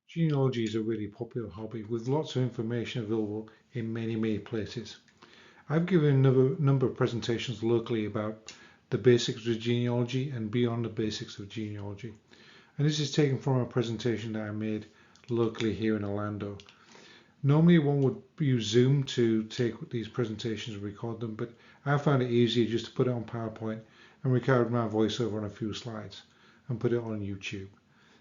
Genealogy is a really popular hobby with lots of information available in many places. I've given a number of presentations locally about the basics of genealogy and beyond the basics of genealogy. And this is taken from a presentation that I made locally here in Orlando. Normally one would use Zoom to take these presentations and record them, but I found it easier just to put it on PowerPoint and record my voiceover on a few slides and put it on YouTube.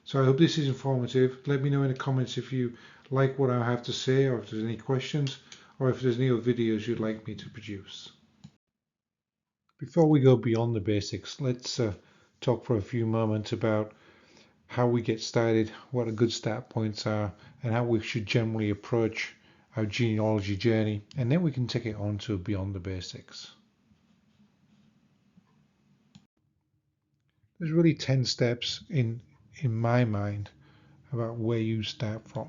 So I hope this is informative. Let me know in the comments if you like what I have to say, or if there's any questions, or if there's any other videos you'd like me to produce. Before we go beyond the basics, let's talk for a few moments about how we get started, what the good start points are, and how we should generally approach our genealogy journey, and then we can take it on to beyond the basics. There's really 10 steps in my mind about where you start from.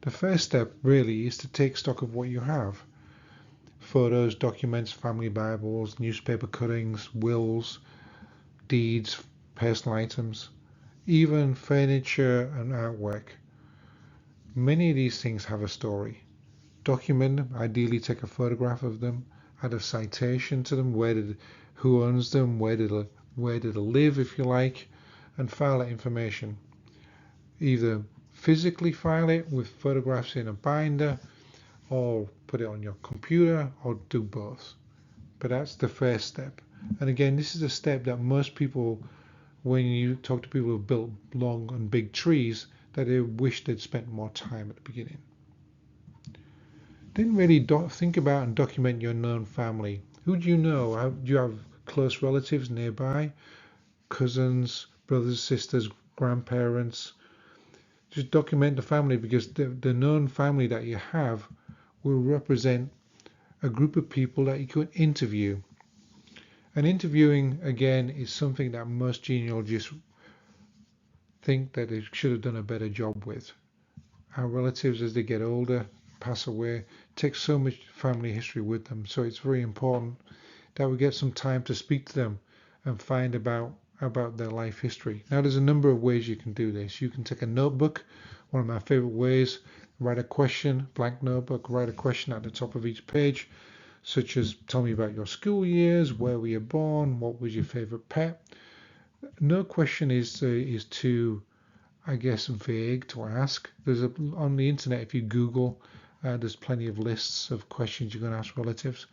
The first step really is to take stock of what you have. Photos, documents, family Bibles, newspaper cuttings, wills, deeds, personal items, even furniture and artwork. Many of these things have a story. Document them, ideally take a photograph of them, add a citation to them, who owns them, where did it live if you like, and file that information. Either physically file it with photographs in a binder, or put it on your computer, or do both. But that's the first step. And again, this is a step that most people, when you talk to people who have built long and big trees, that they wish they'd spent more time at the beginning. Then really think about and document your known family. Who do you know? Do you have close relatives nearby? Cousins, brothers, sisters, grandparents? Just document the family, because the known family that you have will represent a group of people that you could interview. And interviewing, again, is something that most genealogists think that they should have done a better job with. Our relatives, as they get older, pass away, take so much family history with them. So it's very important that we get some time to speak to them and find about their life history. Now, there's a number of ways you can do this. You can take a notebook, one of my favorite ways, write a question, blank notebook, write a question at the top of each page, such as tell me about your school years, where were you born, what was your favorite pet. No question is too, I guess, vague to ask. On the internet, if you Google, there's plenty of lists of questions you can ask relatives.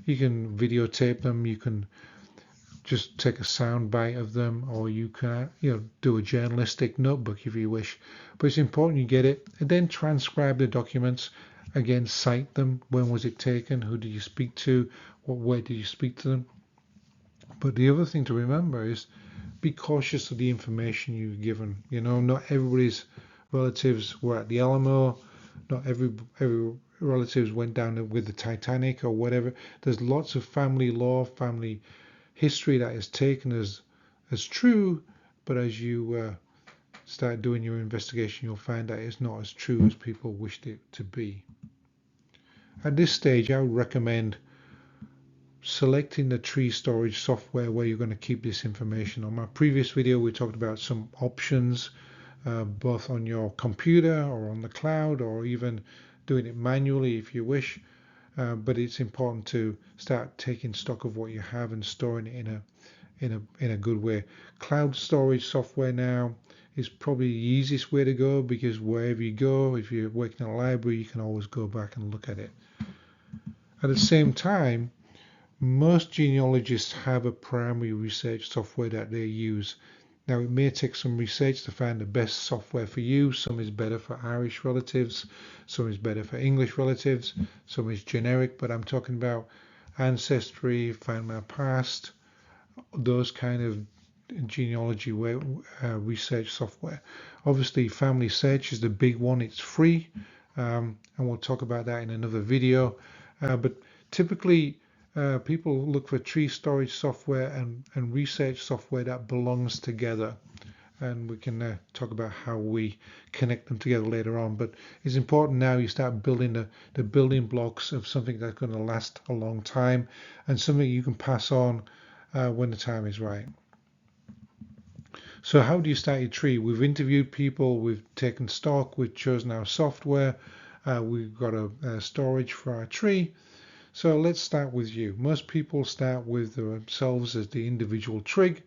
You can videotape them. You can just take a sound bite of them, or you can, do a journalistic notebook if you wish. But it's important you get it, and then transcribe the documents. Again, cite them. When was it taken? Who did you speak to? What way did you speak to them? But the other thing to remember is be cautious of the information you're given. Not everybody's relatives were at the Alamo. Not every relatives went down with the Titanic or whatever. There's lots of family lore, family history that is taken as true, but as you start doing your investigation, you'll find that it's not as true as people wished it to be. At this stage, I would recommend selecting the tree storage software where you're going to keep this information. On my previous video, we talked about some options, both on your computer or on the cloud, or even doing it manually if you wish. But it's important to start taking stock of what you have and storing it in a good way. Cloud storage software now is probably the easiest way to go, because wherever you go, if you're working in a library, you can always go back and look at it. At the same time, most genealogists have a primary research software that they use. Now, it may take some research to find the best software for you. Some is better for Irish relatives, some is better for English relatives, some is generic, but I'm talking about Ancestry, Find My Past, those kind of genealogy research software. Obviously, Family Search is the big one. It's free, and we'll talk about that in another video. But typically, people look for tree storage software and research software that belongs together, and we can talk about how we connect them together later on. But it's important now you start building the building blocks of something that's going to last a long time, and something you can pass on when the time is right. So how do you start your tree? We've interviewed people, we've taken stock, we've chosen our software, we've got a storage for our tree. So let's start with you. Most people start with themselves as the individual twig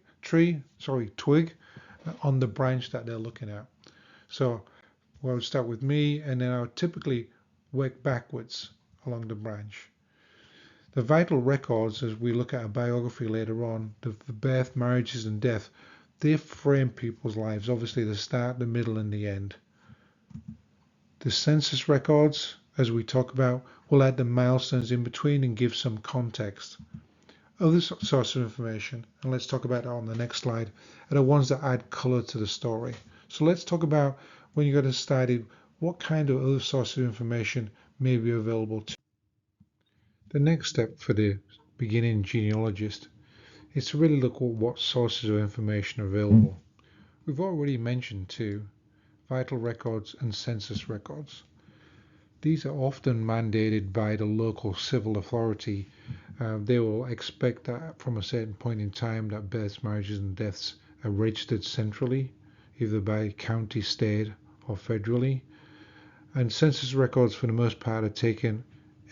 on the branch that they're looking at. So we'll start with me, and then I'll typically work backwards along the branch. The vital records, as we look at a biography later on, the birth, marriages, and death, they frame people's lives, obviously the start, the middle, and the end. The census records, as we talk about, will add the milestones in between and give some context. Other sources of information, and let's talk about that on the next slide, are the ones that add color to the story. So let's talk about when you got decided what kind of other sources of information may be available to you. The next step for the beginning genealogist is to really look at what sources of information are available. We've already mentioned two, vital records and census records. These are often mandated by the local civil authority. They will expect that from a certain point in time that births, marriages and deaths are registered centrally, either by county, state or federally. And census records for the most part are taken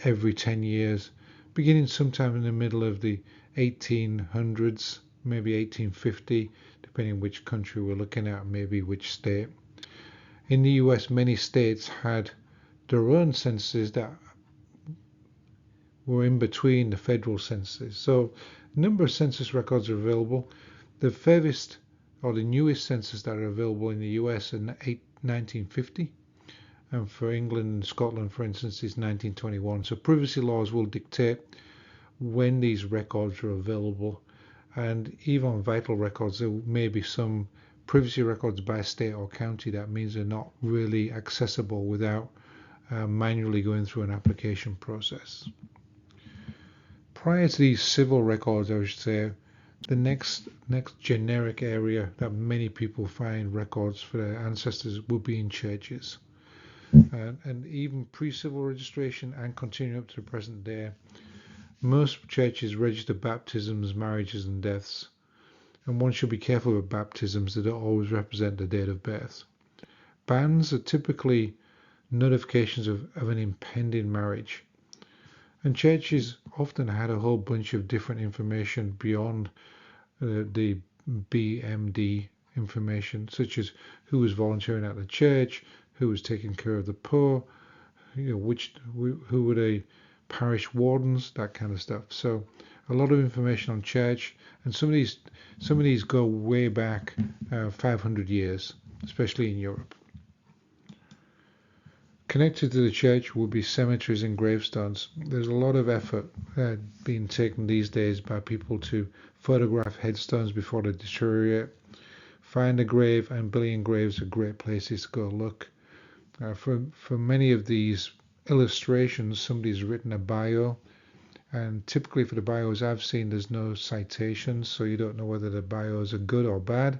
every 10 years, beginning sometime in the middle of the 1800s, maybe 1850, depending which country we're looking at, maybe which state. In the US, many states had their own censuses that were in between the federal censuses. So a number of census records are available. The furthest or the newest census that are available in the US are 1950. And for England and Scotland, for instance, is 1921. So privacy laws will dictate when these records are available. And even on vital records, there may be some privacy records by state or county that means they're not really accessible without manually going through an application process. Prior to these civil records, I should say, the next generic area that many people find records for their ancestors would be in churches. And even pre-civil registration and continuing up to the present day, most churches register baptisms, marriages and deaths. And one should be careful with baptisms, they don't always represent the date of birth. Bans are typically notifications of an impending marriage. And churches often had a whole bunch of different information beyond the BMD information, such as who was volunteering at the church, who was taking care of the poor, who were the parish wardens, that kind of stuff. So a lot of information on church, and some of these go way back 500 years, especially in Europe. Connected to the church would be cemeteries and gravestones. There's a lot of effort being taken these days by people to photograph headstones before they deteriorate. Find a grave, and billion graves are great places to go look. For many of these illustrations, somebody's written a bio, and typically for the bios I've seen, there's no citations, so you don't know whether the bios are good or bad.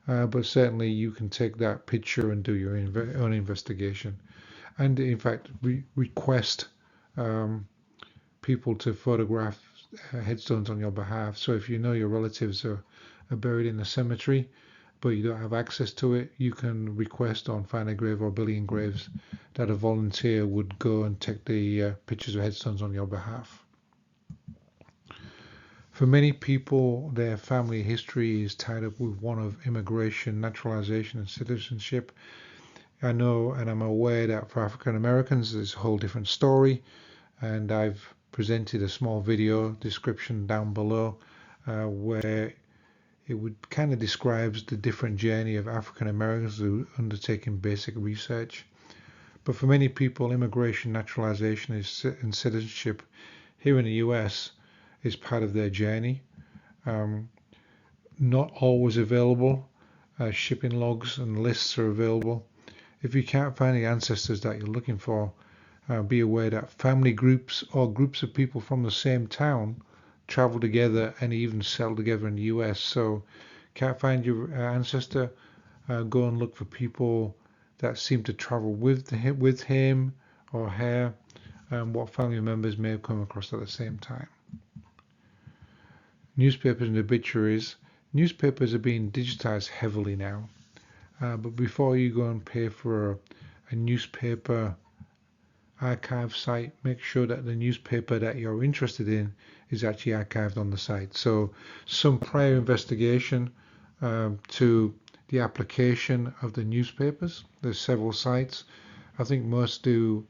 But certainly you can take that picture and do your own investigation. And in fact, request people to photograph headstones on your behalf. So if you know your relatives are buried in a cemetery, but you don't have access to it, you can request on Find a Grave or Billion Graves that a volunteer would go and take the pictures of headstones on your behalf. For many people, their family history is tied up with one of immigration, naturalization, and citizenship. I know and I'm aware that for African Americans, there's a whole different story, and I've presented a small video description down below where it would kind of describes the different journey of African Americans who are undertaking basic research. But for many people, immigration, naturalization, and citizenship here in the US is part of their journey. Not always available. Shipping logs and lists are available. If you can't find the ancestors that you're looking for, be aware that family groups or groups of people from the same town travel together and even settle together in the US. So can't find your ancestor, go and look for people that seem to travel with him or her, and what family members may have come across at the same time. Newspapers and obituaries Newspapers are being digitized heavily now, but before you go and pay for a newspaper archive site, make sure that the newspaper that you're interested in is actually archived on the site. So some prior investigation to the application of the newspapers. There's several sites. I think most do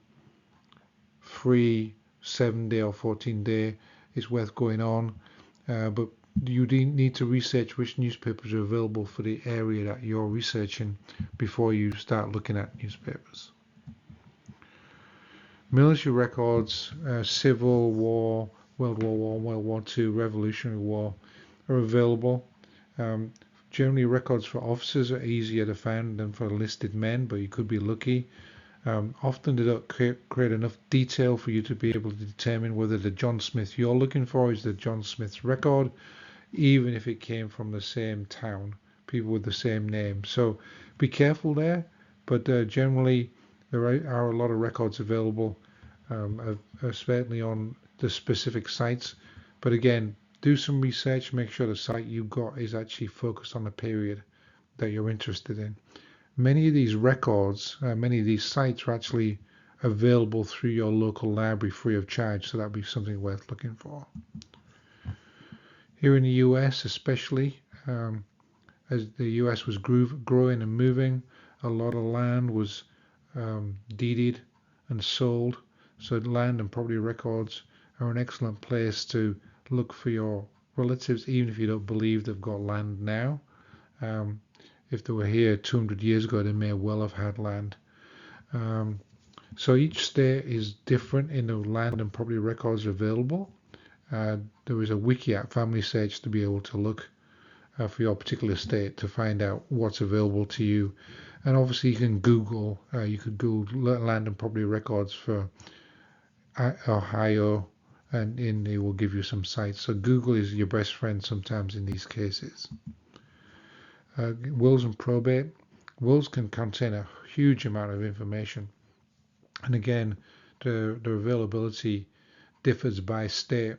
free 7-day or 14-day. It's worth going on, but you need to research which newspapers are available for the area that you're researching before you start looking at newspapers. Military records, Civil War, World War I, World War II, Revolutionary War are available. Generally, records for officers are easier to find than for enlisted men, but you could be lucky. Often they don't create enough detail for you to be able to determine whether the John Smith you're looking for is the John Smith's record, even if it came from the same town, people with the same name. So be careful there, but generally there are a lot of records available, certainly on the specific sites. But again, do some research, make sure the site you've got is actually focused on the period that you're interested in. Many of these records, many of these sites are actually available through your local library free of charge, so that'd be something worth looking for. Here in the US especially, as the US was growing and moving, a lot of land was deeded and sold, so land and property records are an excellent place to look for your relatives, even if you don't believe they've got land now. If they were here 200 years ago, they may well have had land. So each state is different in the land and property records available. There is a wiki at Family Search to be able to look for your particular state to find out what's available to you. And obviously you can Google, you could Google land and property records for Ohio, and it will give you some sites. So Google is your best friend sometimes in these cases. Wills and probate. Wills can contain a huge amount of information. And again, the availability differs by state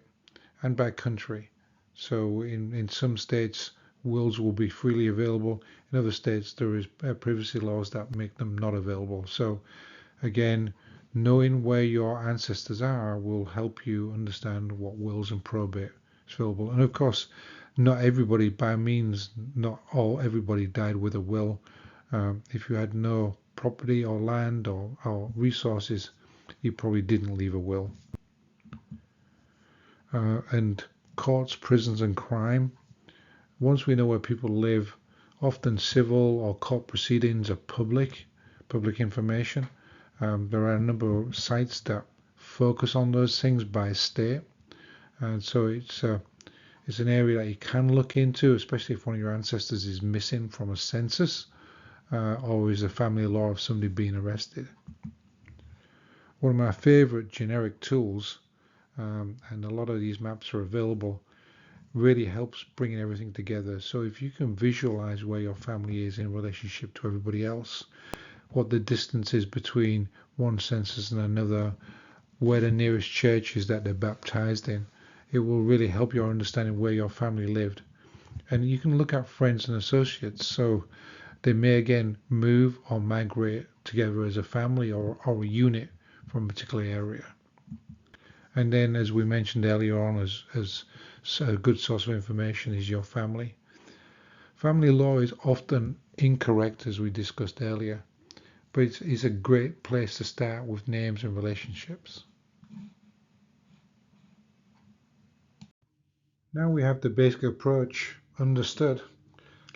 and by country. So in some states, wills will be freely available. In other states, there is privacy laws that make them not available. So again, knowing where your ancestors are will help you understand what wills and probate is available. And of course, not everybody, by means, not everybody died with a will. If you had no property or land or resources, you probably didn't leave a will. And courts, prisons, and crime. Once we know where people live, often civil or court proceedings are public information. There are a number of sites that focus on those things by state, and so it's an area that you can look into, especially if one of your ancestors is missing from a census or is a family law of somebody being arrested. One of my favorite generic tools, and a lot of these maps are available, really helps bringing everything together. So if you can visualize where your family is in relationship to everybody else, what the distance is between one census and another, where the nearest church is that they're baptized in, it will really help your understanding where your family lived. And you can look at friends and associates, so they may again move or migrate together as a family or a unit from a particular area. And then, as we mentioned earlier on, as a good source of information is your family. Family law is often incorrect, as we discussed earlier, but it's a great place to start with names and relationships. Now we have the basic approach understood.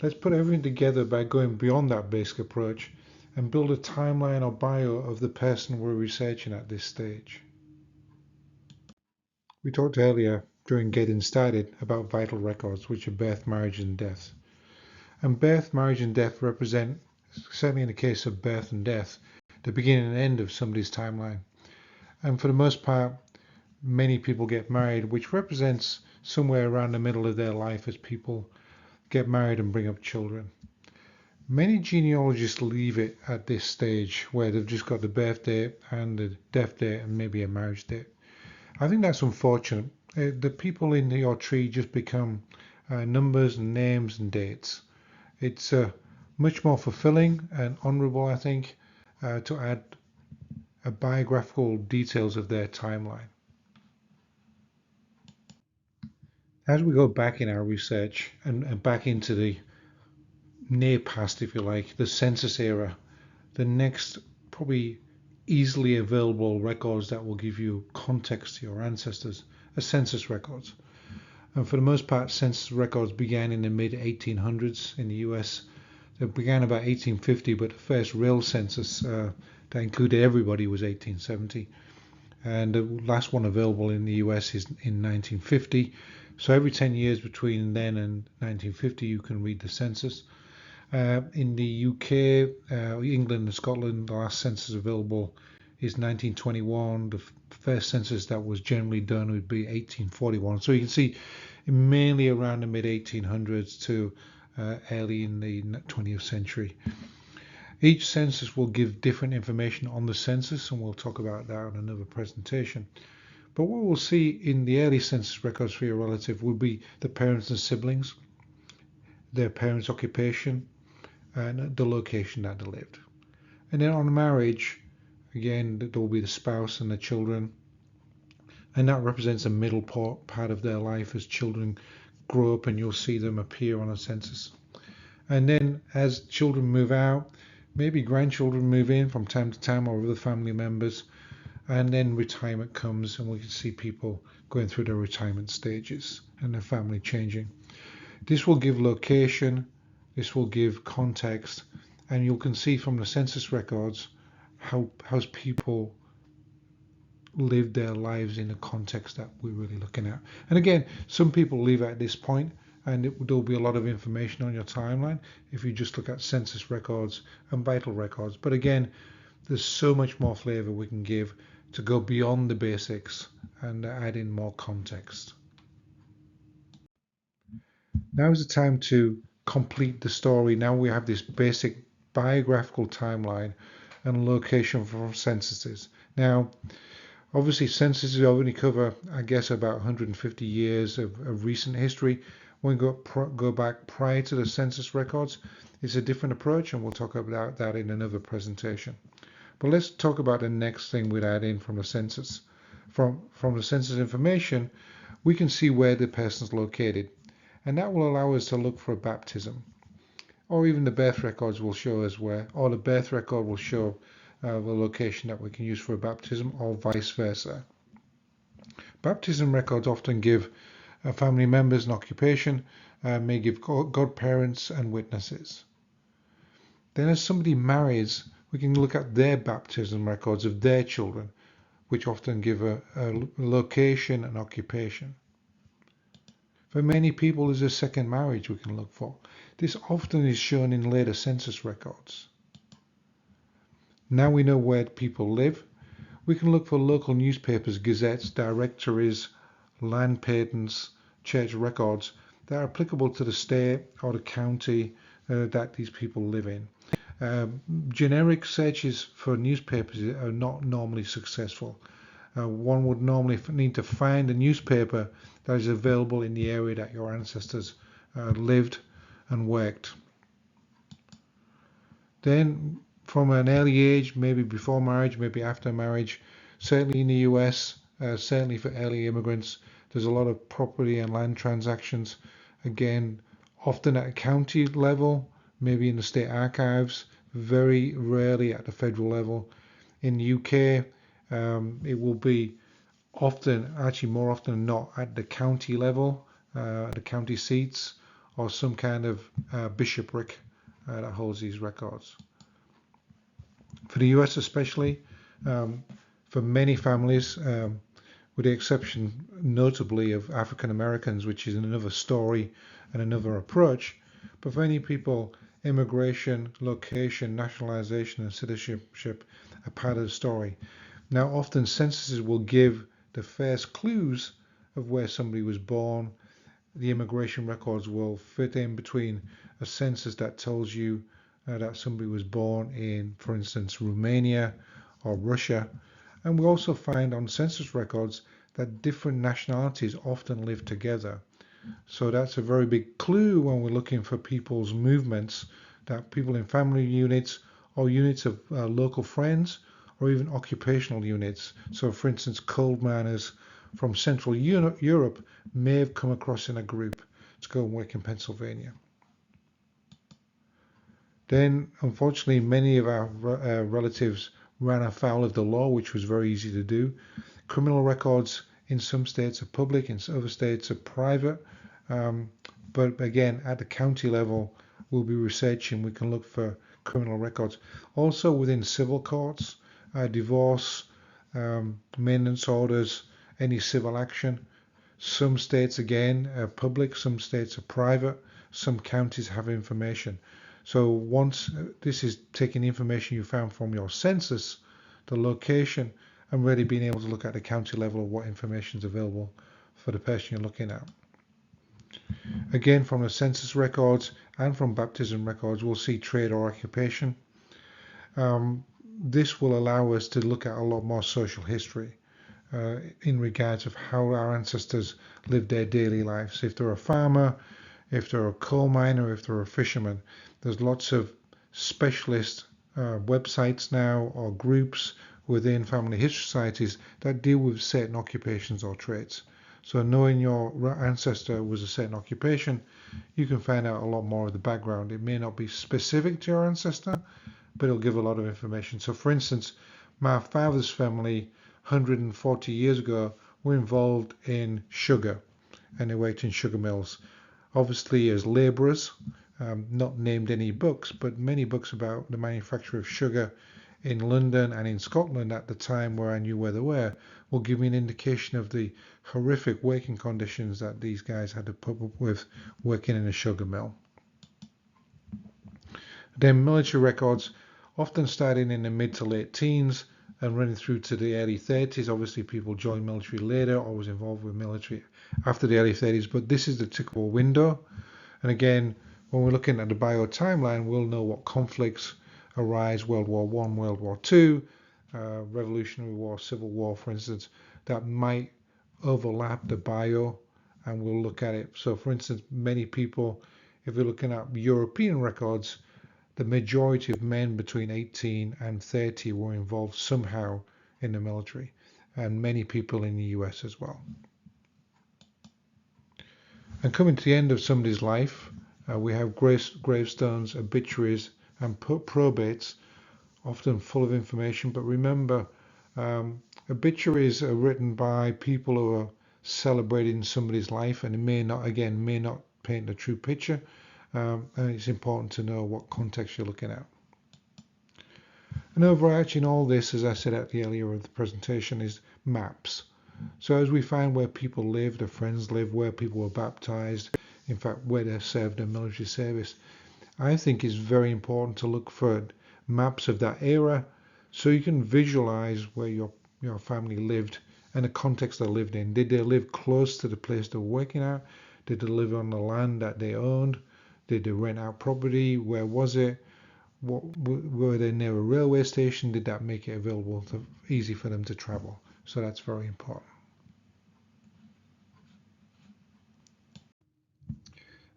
Let's put everything together by going beyond that basic approach and build a timeline or bio of the person we're researching at this stage. We talked earlier during getting started about vital records, which are birth, marriage, and death. And birth, marriage, and death represent, certainly in the case of birth and death, the beginning and end of somebody's timeline. And for the most part, many people get married, which represents somewhere around the middle of their life as people get married and bring up children. Many genealogists leave it at this stage where they've just got the birth date and the death date and maybe a marriage date. I think that's unfortunate. The people in your tree just become numbers and names and dates. It's much more fulfilling and honourable, I think, to add biographical details of their timeline. As we go back in our research and back into the near past, if you like, the census era, the next probably easily available records that will give you context to your ancestors are census records. And for the most part, census records began in the mid 1800s in the US. They began about 1850, but the first real census that included everybody was 1870. And the last one available in the US is in 1950. So every 10 years between then and 1950, you can read the census. In the UK, England and Scotland, the last census available is 1921. The first census that was generally done would be 1841. So you can see mainly around the mid 1800s to early in the 20th century. Each census will give different information on the census, and we'll talk about that in another presentation. But what we'll see in the early census records for your relative will be the parents and siblings, their parents' occupation, and the location that they lived. And then on marriage, again, there will be the spouse and the children, and that represents a middle part of their life as children grow up, and you'll see them appear on a census. And then as children move out, maybe grandchildren move in from time to time, or other family members, and then retirement comes, and we can see people going through their retirement stages and their family changing. This will give location, this will give context, and you can see from the census records how people live their lives in the context that we're really looking at. And again, some people leave at this point, and there'll be a lot of information on your timeline if you just look at census records and vital records. But again, there's so much more flavor we can give to go beyond the basics and add in more context. Now is the time to complete the story. Now we have this basic biographical timeline and location for censuses. Now, obviously, censuses only cover, I guess, about 150 years of recent history. When we go back prior to the census records, it's a different approach, and we'll talk about that in another presentation. But let's talk about the next thing we'd add in from the census. From the census information, we can see where the person's located, and that will allow us to look for a baptism. Or even the birth records will show us where, or the birth record will show the location that we can use for a baptism, or vice versa. Baptism records often give family members and occupation, may give godparents and witnesses. Then as somebody marries, we can look at their baptism records of their children, which often give a location and occupation. For many people, there's a second marriage we can look for. This often is shown in later census records. Now we know where people live. We can look for local newspapers, gazettes, directories, land patents, church records that are applicable to the state or the county that these people live in. Generic searches for newspapers are not normally successful. One would normally need to find a newspaper that is available in the area that your ancestors lived and worked. Then from an early age, maybe before marriage, maybe after marriage, certainly in the US, certainly for early immigrants, there's a lot of property and land transactions, again, often at a county level, maybe in the state archives, very rarely at the federal level. In the UK, it will be often, actually more often than not, at the county level, the county seats, or some kind of bishopric that holds these records. For the US especially, for many families, with the exception notably of African Americans, which is another story and another approach, but for many people, immigration, location, nationalization, and citizenship are part of the story. Now, often censuses will give the first clues of where somebody was born. The immigration records will fit in between a census that tells you that somebody was born in, for instance, Romania or Russia. And we also find on census records that different nationalities often live together. So that's a very big clue when we're looking for people's movements, that people in family units or units of local friends or even occupational units. So for instance, coal miners from Central Europe may have come across in a group to go and work in Pennsylvania. Then, unfortunately, many of our relatives ran afoul of the law, which was very easy to do. Criminal records in some states are public, in other states are private. But again, at the county level, we'll be researching. We can look for criminal records. Also within civil courts, divorce, maintenance orders, any civil action. Some states, again, are public, some states are private, some counties have information. So once this is taking information you found from your census, the location, and really being able to look at the county level of what information is available for the person you're looking at. Again, from the census records and from baptism records, we'll see trade or occupation. This will allow us to look at a lot more social history in regards of how our ancestors lived their daily lives. If they're a farmer, if they're a coal miner, if they're a fisherman, there's lots of specialist websites now or groups within family history societies that deal with certain occupations or traits. So knowing your ancestor was a certain occupation, you can find out a lot more of the background. It may not be specific to your ancestor, but it'll give a lot of information. So for instance, my father's family 140 years ago were involved in sugar, and they worked in sugar mills. Obviously as labourers, not named any books, but many books about the manufacture of sugar in London and in Scotland at the time where I knew where they were, will give me an indication of the horrific working conditions that these guys had to put up with working in a sugar mill. Then military records, often starting in the mid to late teens and running through to the early 30s. Obviously people joined military later or was involved with military after the early 30s, but this is the typical window. And again, when we're looking at the bio timeline, we'll know what conflicts arise, World War I, World War II, Revolutionary War, Civil War, for instance, that might overlap the bio, and we'll look at it. So for instance, many people, if we're looking at European records, the majority of men between 18 and 30 were involved somehow in the military, and many people in the US as well. And coming to the end of somebody's life, we have gravestones, obituaries, and probates, often full of information. But remember, obituaries are written by people who are celebrating somebody's life, and it may not paint a true picture. And it's important to know what context you're looking at. And overarching all this, as I said at the earlier of the presentation, is maps. So as we find where people lived, their friends lived, where people were baptized, in fact where they served their military service, I think it's very important to look for maps of that era so you can visualize where your family lived and the context they lived in. Did they live close to the place they were working at? Did they live on the land that they owned? Did they rent out property? Where was it? Were they near a railway station? Did that make it available easy for them to travel? So that's very important.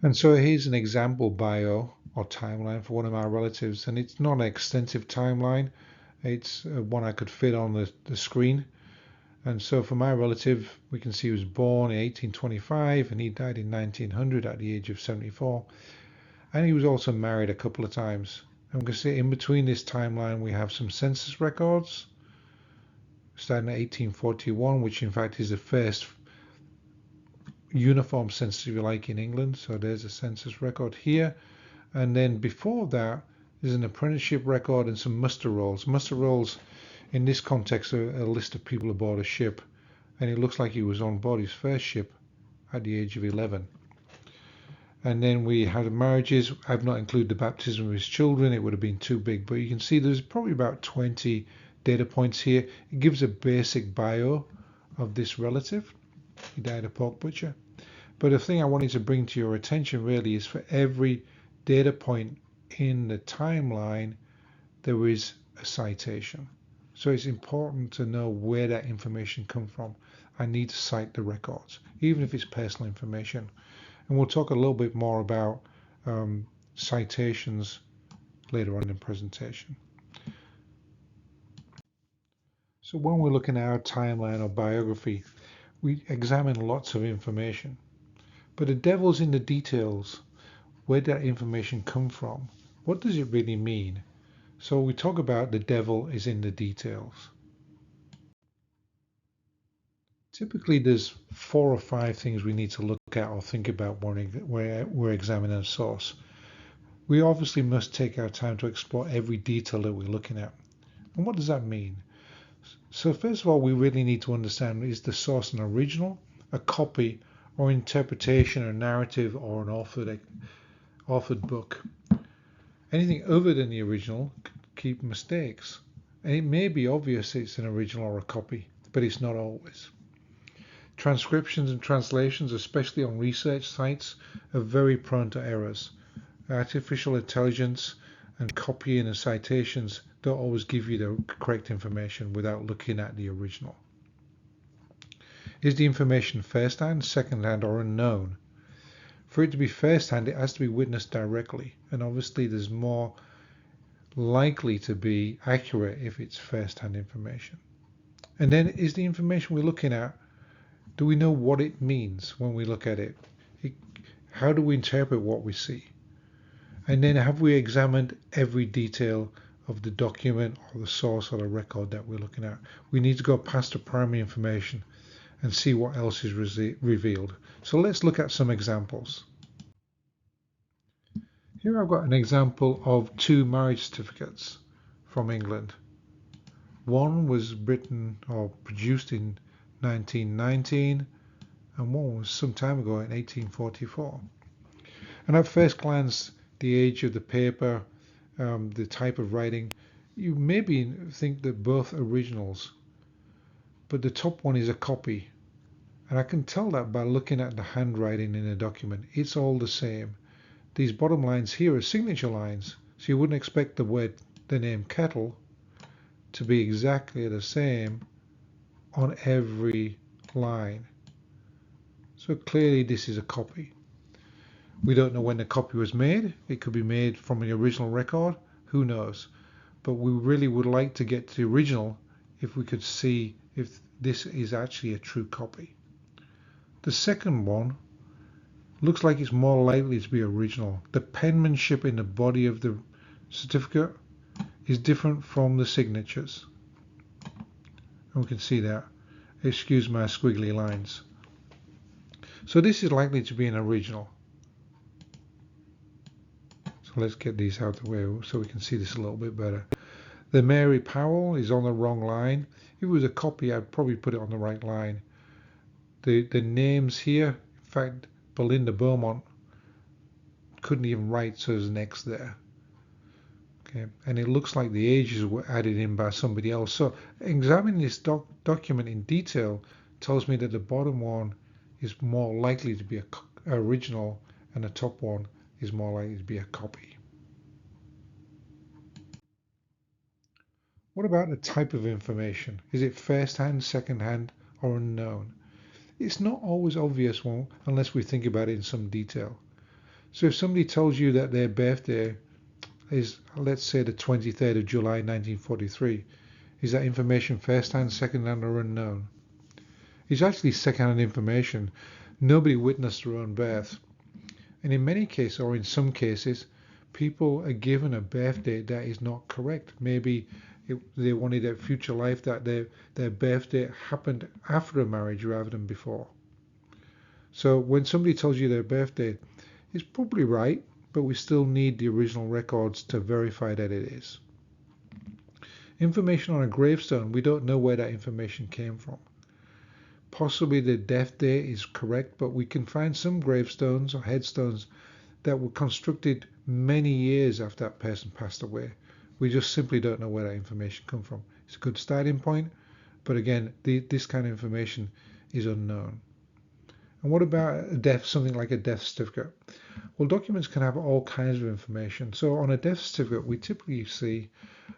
And so here's an example bio or timeline for one of my relatives, and it's not an extensive timeline. It's one I could fit on the screen. And so for my relative, we can see he was born in 1825 and he died in 1900 at the age of 74. And he was also married a couple of times. I'm going to say in between this timeline we have some census records starting at 1841, which in fact is the first uniform census, if you like, in England. So there's a census record here. And then before that there's an apprenticeship record and some muster rolls. Muster rolls in this context are a list of people aboard a ship, and it looks like he was on board his first ship at the age of 11. And then we have marriages. I've not included the baptism of his children, it would have been too big, but you can see there's probably about 20 data points here. It gives a basic bio of this relative. He died a pork butcher. But the thing I wanted to bring to your attention really is for every data point in the timeline there is a citation. So it's important to know where that information comes from. I need to cite the records, even if it's personal information. And we'll talk a little bit more about citations later on in the presentation. So when we're looking at our timeline or biography, we examine lots of information. But the devil's in the details. Where did that information come from? What does it really mean? So we talk about the devil is in the details. Typically, there's 4 or 5 things we need to look at or think about when we're examining a source. We obviously must take our time to explore every detail that we're looking at. And what does that mean? So first of all, we really need to understand, is the source an original, a copy, or interpretation, a narrative, or an authored book? Anything other than the original could keep mistakes. And it may be obvious it's an original or a copy, but it's not always. Transcriptions and translations, especially on research sites, are very prone to errors. Artificial intelligence and copying and citations don't always give you the correct information without looking at the original. Is the information first-hand, second-hand, or unknown? For it to be first-hand, it has to be witnessed directly, and obviously there's more likely to be accurate if it's first-hand information. And then, is the information we're looking at, do we know what it means when we look at it? How do we interpret what we see? And then, have we examined every detail of the document or the source or the record that we're looking at? We need to go past the primary information and see what else is revealed. So let's look at some examples. Here I've got an example of 2 marriage certificates from England. One was written or produced in 1919 and one was some time ago in 1844. And at first glance, the age of the paper, the type of writing, you maybe think that both originals, but the top one is a copy. And I can tell that by looking at the handwriting in the document. It's all the same. These bottom lines here are signature lines, so you wouldn't expect the name kettle to be exactly the same on every line. So clearly this is a copy. We don't know when the copy was made. It could be made from the original record. Who knows? But we really would like to get to the original if we could see if this is actually a true copy. The second one looks like it's more likely to be original. The penmanship in the body of the certificate is different from the signatures. And we can see that. Excuse my squiggly lines. So this is likely to be an original. So let's get these out of the way so we can see this a little bit better. The Mary Powell is on the wrong line. If it was a copy, I'd probably put it on the right line. The names here, in fact, Belinda Beaumont couldn't even write, so there's an X there. Okay, and it looks like the ages were added in by somebody else. So examining this document in detail tells me that the bottom one is more likely to be an original and the top one is more likely to be a copy. What about the type of information? Is it first-hand, second-hand, or unknown? It's not always obvious unless we think about it in some detail. So if somebody tells you that their birthday is, let's say, the 23rd of July 1943, is that information first-hand, second-hand, or unknown? It's actually second-hand information. Nobody witnessed their own birth. And in many cases, or in some cases, people are given a birth date that is not correct. Maybe they wanted a future life that their birth date happened after a marriage rather than before. So when somebody tells you their birth date, it's probably right, but we still need the original records to verify that it is. Information on a gravestone, we don't know where that information came from. Possibly the death date is correct, but we can find some gravestones or headstones that were constructed many years after that person passed away. We just simply don't know where that information comes from. It's a good starting point, but again, this kind of information is unknown. And what about a death, something like a death certificate? Well, documents can have all kinds of information. So on a death certificate, we typically see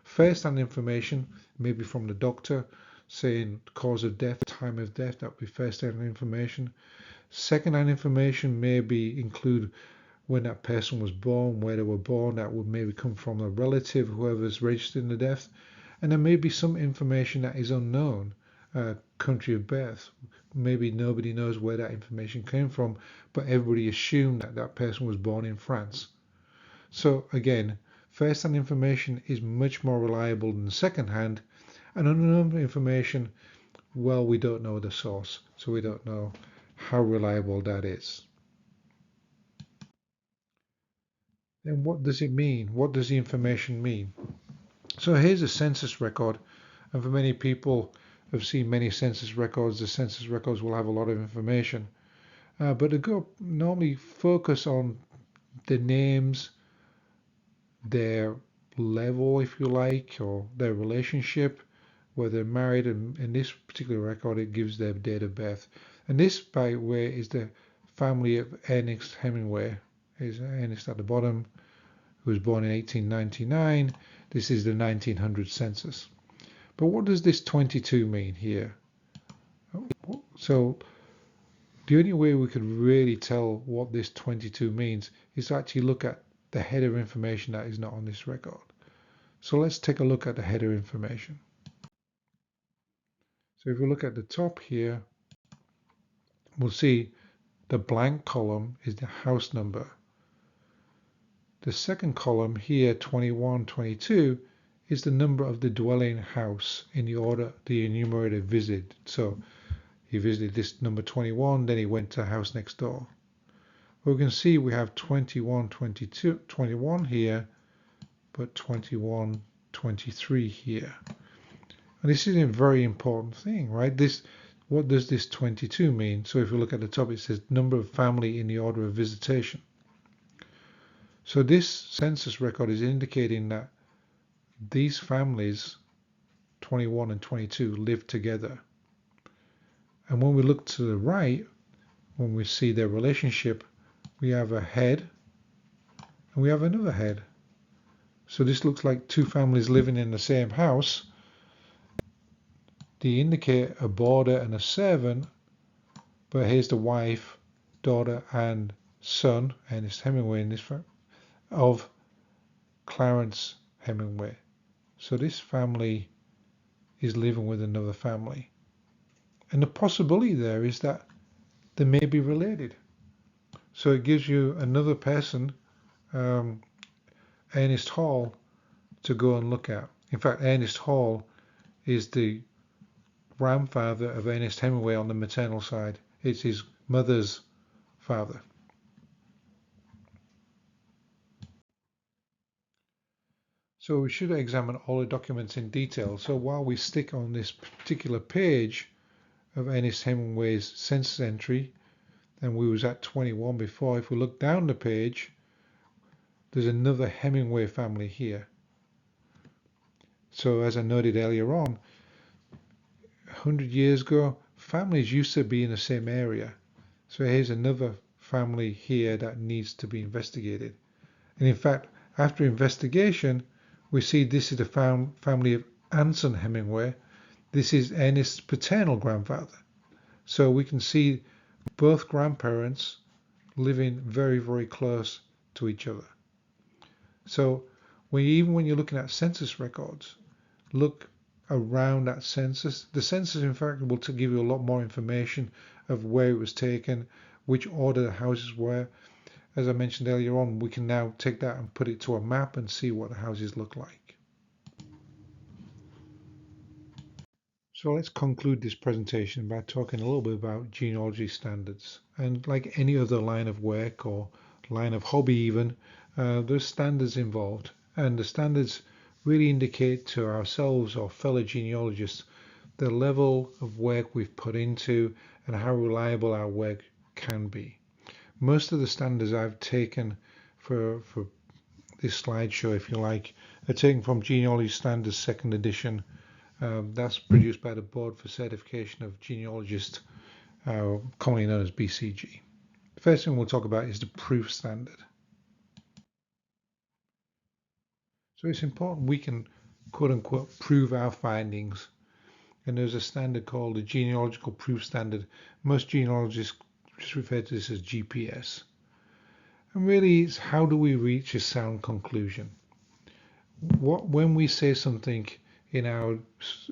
first-hand information, maybe from the doctor, saying cause of death, time of death, that would be first-hand information. Second-hand information maybe include when that person was born, where they were born, that would maybe come from a relative, whoever's registered in the death. And there may be some information that is unknown, country of birth. Maybe nobody knows where that information came from, but everybody assumed that that person was born in France. So again, first-hand information is much more reliable than second-hand, and unknown information, well, we don't know the source, so we don't know how reliable that is. Then what does it mean? What does the information mean? So here's a census record, and for many people who've seen many census records, the census records will have a lot of information. But they normally focus on the names, their level, if you like, or their relationship, whether they're married, and in this particular record it gives their date of birth. And this, by the way, is the family of Ernest Hemingway. Is Ernest at the bottom, who was born in 1899. This is the 1900 census. But what does this 22 mean here? So the only way we could really tell what this 22 means is to actually look at the header information that is not on this record. So let's take a look at the header information. So if we look at the top here, we'll see the blank column is the house number. The second column here, 21, 22, is the number of the dwelling house in the order the enumerator visited. So he visited this number 21, then he went to the house next door. We can see we have 21, 22, 21 here, but 21, 23 here. And this is a very important thing, right? What does this 22 mean? So if you look at the top, it says number of family in the order of visitation. So this census record is indicating that these families, 21 and 22, live together. And when we look to the right, when we see their relationship, we have a head and we have another head. So this looks like two families living in the same house. They indicate a boarder and a servant, but here's the wife, daughter, and son, Ernest Hemingway in this of Clarence Hemingway. So this family is living with another family. And the possibility there is that they may be related. So it gives you another person, Ernest Hall, to go and look at. In fact, Ernest Hall is the grandfather of Ernest Hemingway on the maternal side. It's his mother's father. So we should examine all the documents in detail. So while we stick on this particular page of Ernest Hemingway's census entry, and we was at 21 before, if we look down the page, there's another Hemingway family here. So as I noted earlier on, 100 years ago, families used to be in the same area. So here's another family here that needs to be investigated. And in fact, after investigation, we see this is the family of Anson Hemingway. This is Ernest's paternal grandfather. So we can see both grandparents living very, very close to each other. So even when you're looking at census records, look around that census. The census, in fact, will give you a lot more information of where it was taken, which order the houses were. As I mentioned earlier on, we can now take that and put it to a map and see what the houses look like. So let's conclude this presentation by talking a little bit about genealogy standards. And like any other line of work or line of hobby even, there's standards involved. And the standards really indicate to ourselves or fellow genealogists the level of work we've put into and how reliable our work can be. Most of the standards I've taken for this slideshow, if you like, are taken from Genealogy Standards 2nd edition. That's produced by the Board for Certification of Genealogists, commonly known as BCG. The first thing we'll talk about is the proof standard. So it's important we can, quote unquote, prove our findings. And there's a standard called the genealogical proof standard. Most genealogists just refer to this as GPS. And really, it's how do we reach a sound conclusion? When we say something in our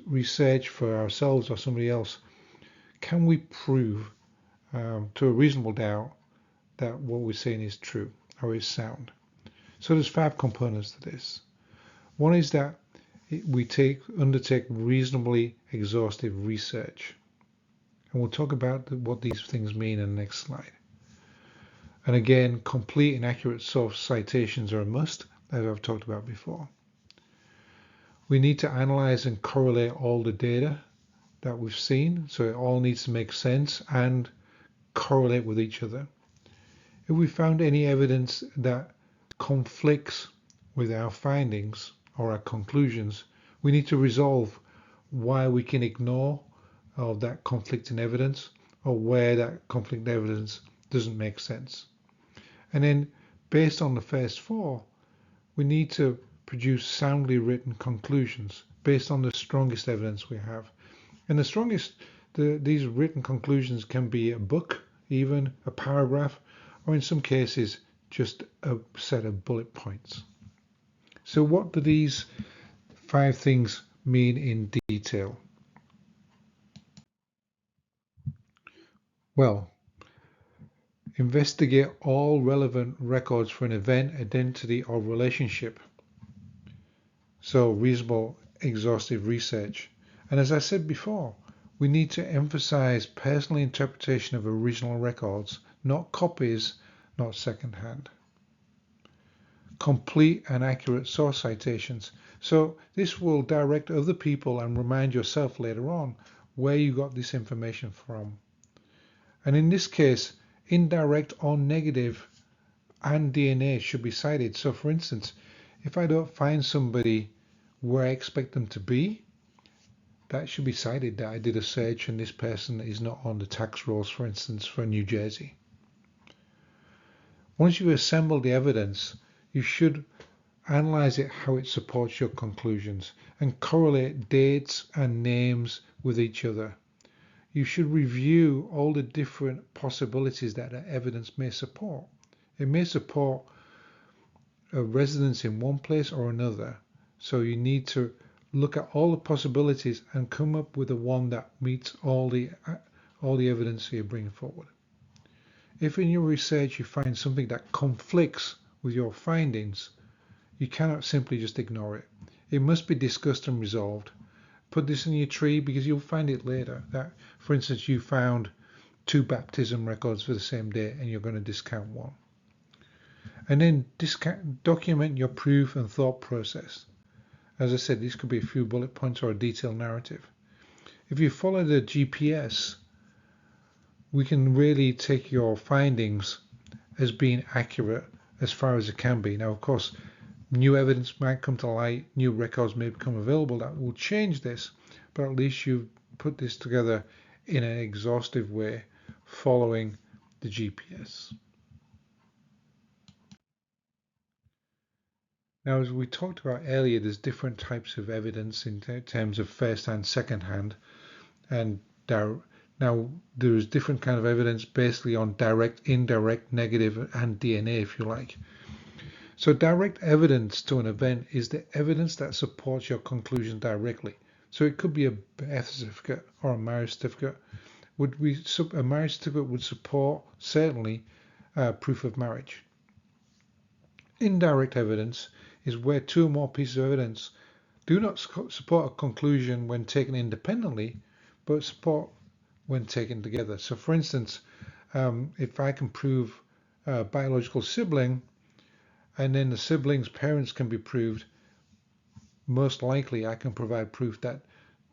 research for ourselves or somebody else, can we prove to a reasonable doubt that what we're saying is true or is sound? So there's 5 components to this. One is that we undertake reasonably exhaustive research. And we'll talk about what these things mean in the next slide. And again, complete and accurate source citations are a must, as I've talked about before. We need to analyze and correlate all the data that we've seen, so it all needs to make sense and correlate with each other. If we found any evidence that conflicts with our findings or our conclusions, we need to resolve why we can ignore that conflicting evidence or where that conflicting evidence doesn't make sense. And then based on the first 4, we need to produce soundly written conclusions based on the strongest evidence we have. And the strongest, these written conclusions can be a book, even a paragraph, or in some cases, just a set of bullet points. So what do these 5 things mean in detail? Well, investigate all relevant records for an event, identity, or relationship. So reasonable, exhaustive research. And as I said before, we need to emphasize personal interpretation of original records, not copies, not secondhand. Complete and accurate source citations. So this will direct other people and remind yourself later on where you got this information from. And in this case, indirect or negative and DNA should be cited. So for instance, if I don't find somebody where I expect them to be, that should be cited that I did a search and this person is not on the tax rolls, for instance, for New Jersey. Once you've assembled the evidence, you should analyze it how it supports your conclusions and correlate dates and names with each other. You should review all the different possibilities that the evidence may support. It may support a residence in one place or another. So you need to look at all the possibilities and come up with the one that meets all the evidence you bring forward. If in your research you find something that conflicts with your findings, you cannot simply just ignore it. It must be discussed and resolved. Put this in your tree because you'll find it later. That, for instance, you found 2 baptism records for the same day and you're going to discount one. And then document your proof and thought process. As I said, these could be a few bullet points or a detailed narrative. If you follow the GPS, we can really take your findings as being accurate as far as it can be. Now, of course, new evidence might come to light, new records may become available that will change this, but at least you've put this together in an exhaustive way following the GPS. Now, as we talked about earlier, there's different types of evidence in terms of first-hand, second-hand, and now there's different kind of evidence basically on direct, indirect, negative, and DNA, if you like. So direct evidence to an event is the evidence that supports your conclusion directly. So it could be a birth certificate or a marriage certificate. A marriage certificate would support certainly proof of marriage. Indirect evidence is where 2 or more pieces of evidence do not support a conclusion when taken independently, but support when taken together. So for instance, if I can prove a biological sibling, and then the sibling's parents can be proved, most likely I can provide proof that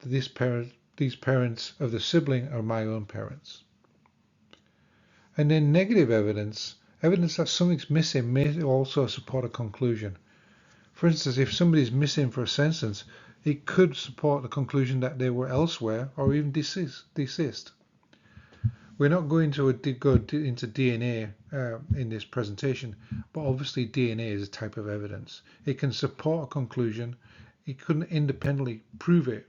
these parents of the sibling are my own parents. And then negative evidence that something's missing may also support a conclusion. For instance, if somebody's missing for a census, it could support the conclusion that they were elsewhere or even deceased. We're not going to go into DNA in this presentation, but obviously DNA is a type of evidence. It can support a conclusion. It couldn't independently prove it.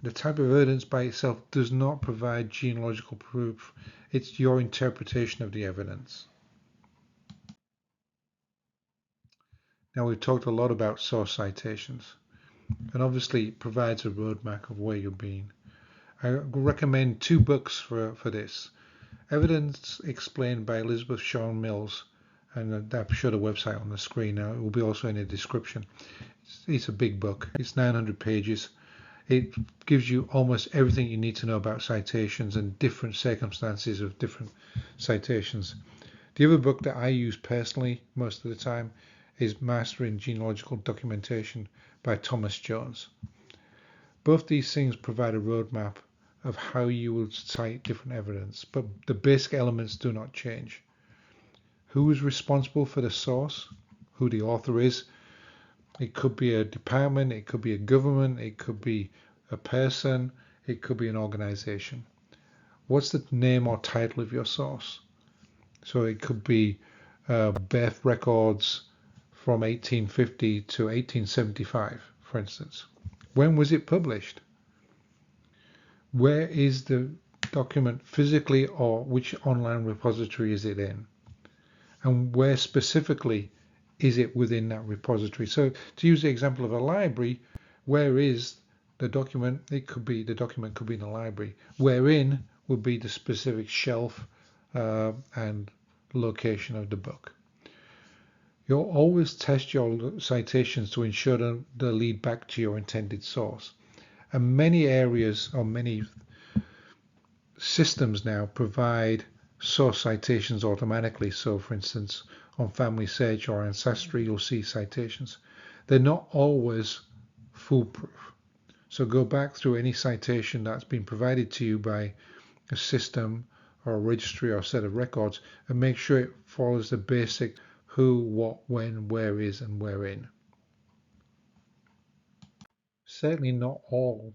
The type of evidence by itself does not provide genealogical proof. It's your interpretation of the evidence. Now, we've talked a lot about source citations, and obviously it provides a roadmap of where you're being. I recommend 2 books for this. Evidence Explained by Elizabeth Shawn Mills, and I've showed a website on the screen now. It will be also in the description. It's a big book. It's 900 pages. It gives you almost everything you need to know about citations and different circumstances of different citations. The other book that I use personally most of the time is Mastering Genealogical Documentation by Thomas Jones. Both these things provide a roadmap of how you will cite different evidence, but the basic elements do not change. Who is responsible for the source? Who the author is? It could be a department, it could be a government, it could be a person, it could be an organization. What's the name or title of your source? So it could be birth records from 1850 to 1875, for instance. When was it published? Where is the document physically, or which online repository is it in? And where specifically is it within that repository? So to use the example of a library, where is the document? The document could be in a library. Wherein would be the specific shelf and location of the book. You'll always test your citations to ensure that they lead back to your intended source. And many areas or many systems now provide source citations automatically. So for instance, on Family Search or Ancestry, you'll see citations. They're not always foolproof. So go back through any citation that's been provided to you by a system or a registry or a set of records and make sure it follows the basic who, what, when, where is, and wherein. Certainly not all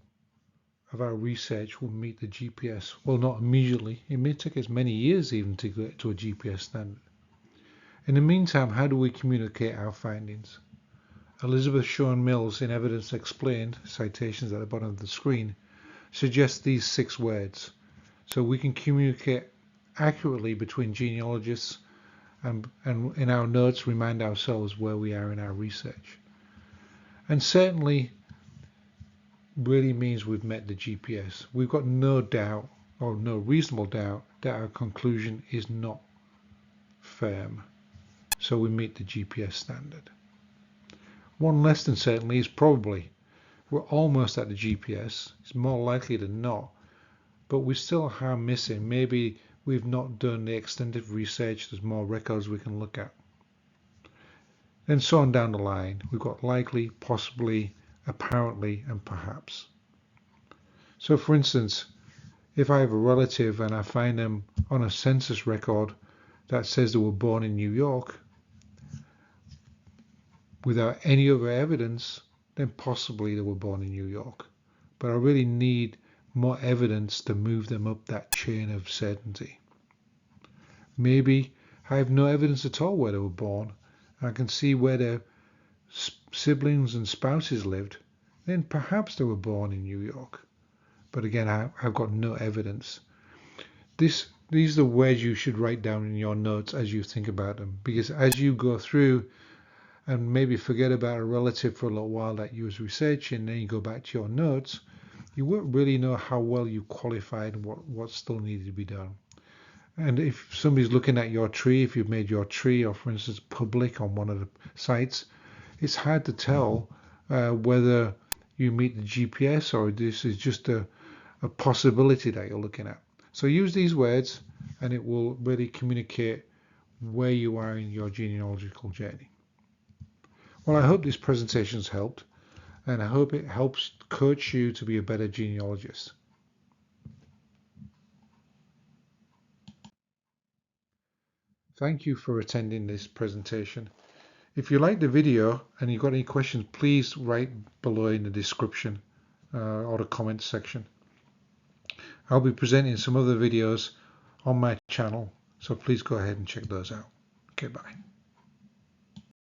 of our research will meet the GPS. Well, not immediately. It may take us many years even to get to a GPS standard. In the meantime, how do we communicate our findings? Elizabeth Shawn Mills in Evidence Explained, citations at the bottom of the screen, suggests these 6 words. So we can communicate accurately between genealogists and in our notes remind ourselves where we are in our research. And certainly really means we've met the GPS. We've got no doubt or no reasonable doubt that our conclusion is not firm. So we meet the GPS standard. One less than certainly is probably. We're almost at the GPS. It's more likely than not. But we still are missing. Maybe we've not done the extensive research. There's more records we can look at. And so on down the line. We've got likely, possibly, apparently, and perhaps. So for instance, if I have a relative and I find them on a census record that says they were born in New York, without any other evidence, then possibly they were born in New York. But I really need more evidence to move them up that chain of certainty. Maybe I have no evidence at all where they were born, and I can see where their siblings and spouses lived, then perhaps they were born in New York. But again, I've got no evidence. These are the words you should write down in your notes as you think about them, because as you go through and maybe forget about a relative for a little while that you was researching, and then you go back to your notes, you won't really know how well you qualified and what still needed to be done. And if somebody's looking at your tree, if you've made your tree, or for instance, public on one of the sites, it's hard to tell whether you meet the GPS or this is just a possibility that you're looking at. So use these words and it will really communicate where you are in your genealogical journey. Well, I hope this presentation has helped, and I hope it helps coach you to be a better genealogist. Thank you for attending this presentation. If you like the video and you've got any questions, please write below in the description or the comments section. I'll be presenting some other videos on my channel, so please go ahead and check those out. Okay, bye.